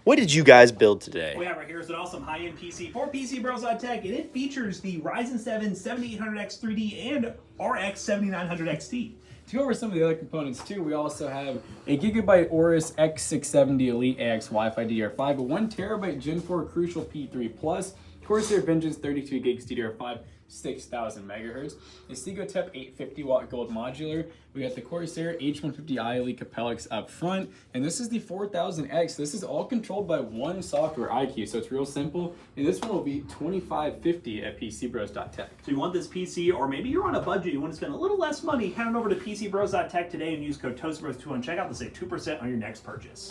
What did you guys build today? What we have right here is an awesome high-end PC for PCBros.tech, and it features the Ryzen 7 7800X 3D and RX 7900 XT. To go over some of the other components too, we also have a Gigabyte Aorus X670 Elite AX Wi-Fi DDR5, a 1 terabyte Gen 4 Crucial P3 Plus, Corsair Vengeance 32 gigs DDR5, 6000 megahertz, a Seagotep 850 watt gold modular. We got the Corsair H150i Elite Capellix up front, and this is the 4000X. This is all controlled by one software, IQ, so it's real simple. And this one will be $2550 at PCBros.tech. So you want this PC, or maybe you're on a budget, you want to spend a little less money, head on over to PCBros.tech today and use code TOASTBROS2 on checkout to save 2% on your next purchase.